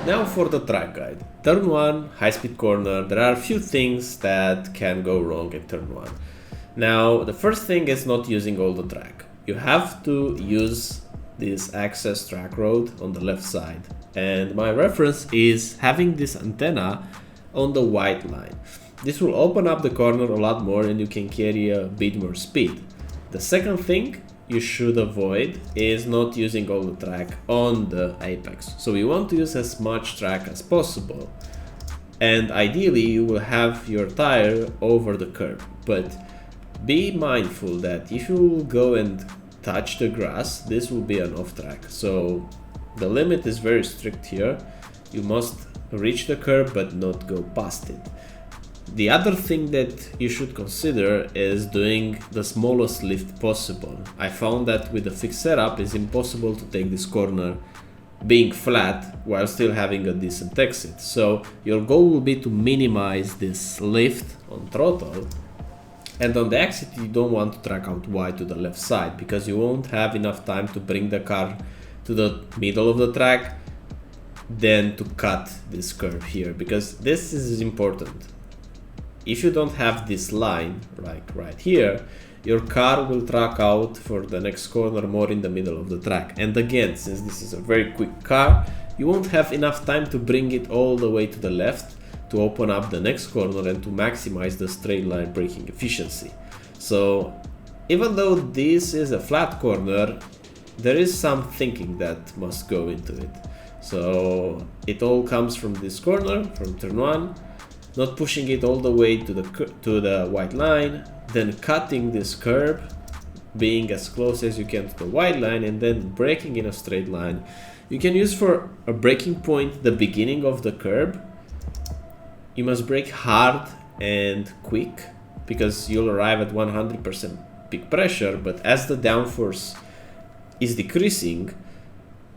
Now for the track guide. Turn 1, high-speed corner. There are a few things that can go wrong in turn 1. Now, the first thing is not using all the track. You have to use this access track road on the left side. And my reference is having this antenna on the white line. This will open up the corner a lot more and you can carry a bit more speed. The second thing you should avoid is not using all the track on the apex. So you want to use as much track as possible. And ideally you will have your tire over the curb. But be mindful that if you go and touch the grass, this will be an off track. So the limit is very strict here. You must reach the curb but not go past it. The other thing that you should consider is doing the smallest lift possible. I found that with the fixed setup it's impossible to take this corner being flat while still having a decent exit. So your goal will be to minimize this lift on throttle, and on the exit you don't want to track out wide to the left side because you won't have enough time to bring the car to the middle of the track, then to cut this curve here, because this is important. If you don't have this line, like right here, your car will track out for the next corner more in the middle of the track. And again, since this is a very quick car, you won't have enough time to bring it all the way to the left to open up the next corner and to maximize the straight line braking efficiency. So even though this is a flat corner, there is some thinking that must go into it. So it all comes from this corner, from turn 1, not pushing it all the way to the white line, then cutting this curb, being as close as you can to the white line, and then braking in a straight line. You can use for a braking point the beginning of the curb. You must brake hard and quick because you'll arrive at 100% peak pressure, but as the downforce is decreasing,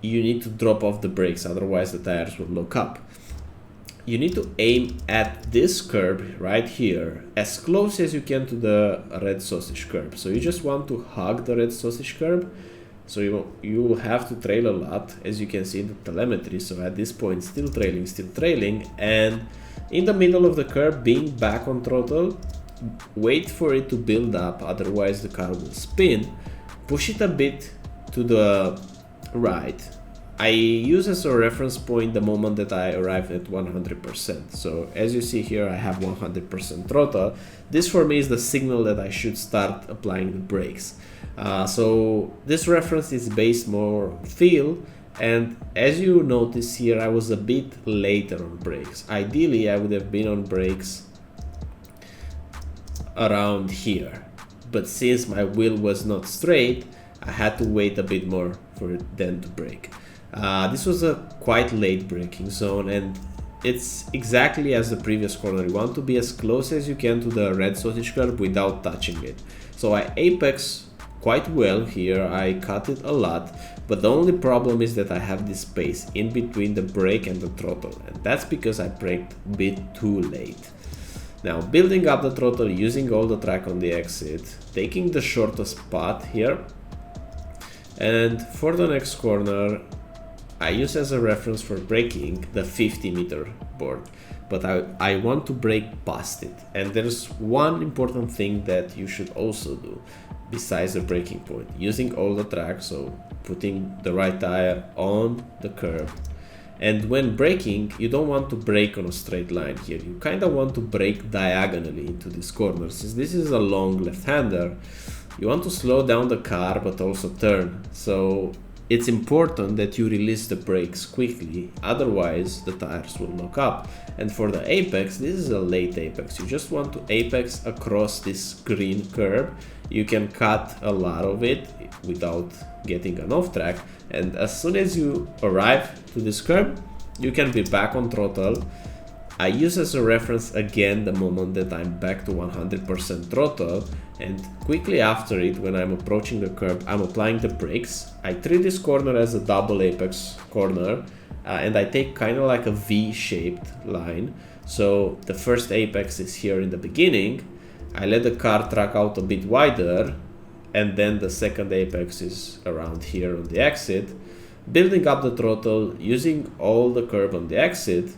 you need to drop off the brakes, otherwise the tires will lock up. You need to aim at this curb right here as close as you can to the red sausage curb. So you just want to hug the red sausage curb. So you will have to trail a lot, as you can see in the telemetry. So at this point, still trailing, and in the middle of the curb, being back on throttle, wait for it to build up, otherwise the car will spin. Push it a bit to the right. I use as a reference point the moment that I arrive at 100%. So as you see here, I have 100% throttle. This for me is the signal that I should start applying the brakes. So this reference is based more on feel. And as you notice here, I was a bit later on brakes. Ideally, I would have been on brakes around here. But since my wheel was not straight, I had to wait a bit more for it then to brake. This was a quite late braking zone, and it's exactly as the previous corner. You want to be as close as you can to the red sausage curb without touching it. So I apex quite well here, I cut it a lot, but the only problem is that I have this space in between the brake and the throttle, and that's because I braked a bit too late. Now, building up the throttle, using all the track on the exit, taking the shortest path here, and for the next corner, I use as a reference for braking the 50-meter board, but I want to brake past it. And there's one important thing that you should also do besides the braking point, using all the track, so putting the right tire on the curb. And when braking, you don't want to brake on a straight line here. You kind of want to brake diagonally into this corner. Since this is a long left-hander, you want to slow down the car but also turn. So it's important that you release the brakes quickly, otherwise the tires will lock up. And for the apex, this is a late apex. You just want to apex across this green curb. You can cut a lot of it without getting an off track. And as soon as you arrive to this curb, you can be back on throttle. I use as a reference again the moment that I'm back to 100% throttle, and quickly after it, when I'm approaching the curb, I'm applying the brakes. I treat this corner as a double apex corner, and I take kind of like a V-shaped line. So the first apex is here in the beginning. I let the car track out a bit wider, and then the second apex is around here on the exit. building up the throttle, using all the curb on the exit,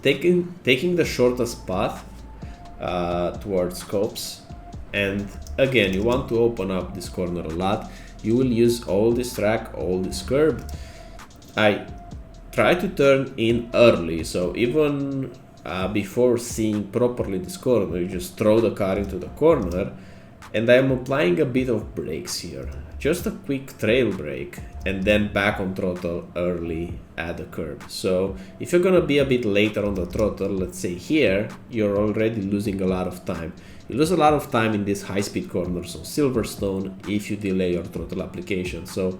taking the shortest path towards Copse. And again, you want to open up this corner a lot. You will use all this track, all this curb. I try to turn in early, so even before seeing properly this corner, you just throw the car into the corner. And I am applying a bit of brakes here, just a quick trail brake, and then back on throttle early at the curb. So if you're gonna be a bit later on the throttle, let's say here, you're already losing a lot of time. You lose a lot of time in these high-speed corners on Silverstone if you delay your throttle application. So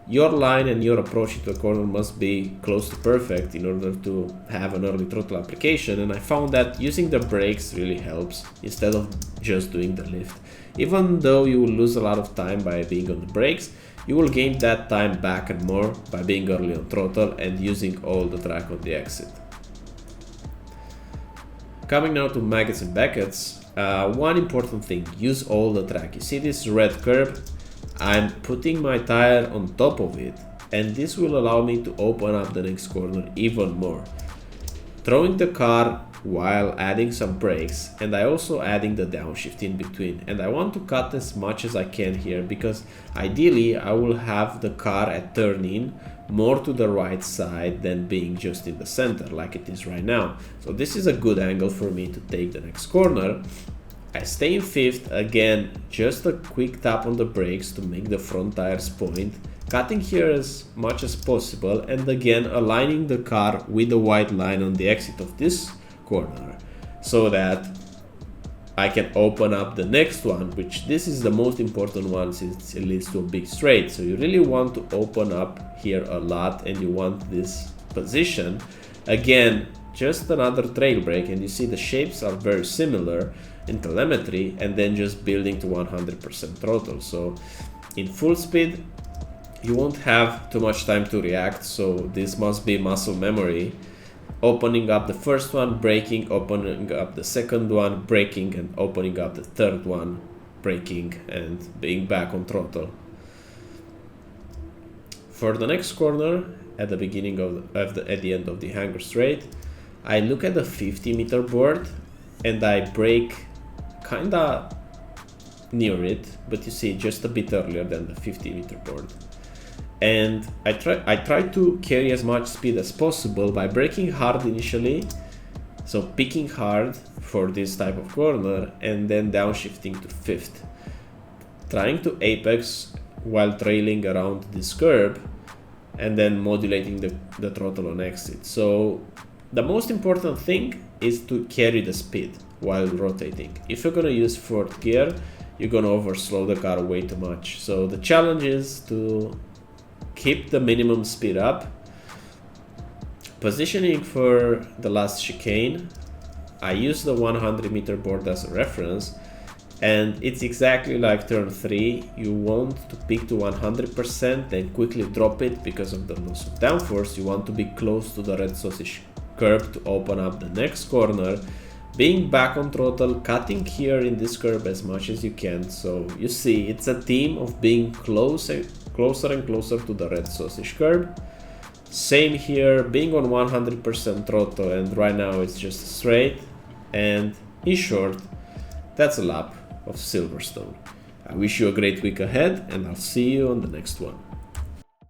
your line and your approach to the corner must be close to perfect in order to have an early throttle application. And I found that using the brakes really helps instead of just doing the lift. Even though you will lose a lot of time by being on the brakes, you will gain that time back and more by being early on throttle and using all the track on the exit. Coming now to Maggots and Beckett's, one important thing, use all the track. You see this red curb? I'm putting my tire on top of it, and this will allow me to open up the next corner even more. Throwing the car while adding some brakes, and I also adding the downshift in between, and I want to cut as much as I can here because ideally I will have the car at turn in more to the right side than being just in the center like it is right now. So this is a good angle for me to take the next corner. I stay in fifth, again just a quick tap on the brakes to make the front tires point, cutting here as much as possible, and again aligning the car with the white line on the exit of this corner so that I can open up the next one, which this is the most important one since it leads to a big straight. So you really want to open up here a lot and you want this position. Again, just another trail brake, and you see the shapes are very similar in telemetry, and then just building to 100% throttle. So in full speed you won't have too much time to react, so this must be muscle memory. Opening up the first one, braking, opening up the second one, braking, and opening up the third one, braking, and being back on throttle. For the next corner, at the beginning at the end of the hanger straight, I look at the 50-meter board and I brake kinda near it, but you see just a bit earlier than the 50-meter board. And I try to carry as much speed as possible by braking hard initially, so picking hard for this type of corner, and then downshifting to fifth, trying to apex while trailing around this curb, and then modulating the throttle on exit. So the most important thing is to carry the speed while rotating. If you're gonna use fourth gear, you're gonna overslow the car way too much. So the challenge is to keep the minimum speed up. Positioning for the last chicane, I use the 100-meter board as a reference, and it's exactly like turn 3. You want to peak to 100% and quickly drop it because of the loss of downforce. You want to be close to the red sausage curb to open up the next corner, being back on throttle, cutting here in this curb as much as you can. So you see, it's a theme of being closer and closer to the red sausage curb. Same here, being on 100% throttle, and right now it's just straight. And in short, that's a lap of Silverstone. I wish you a great week ahead, and I'll see you on the next one.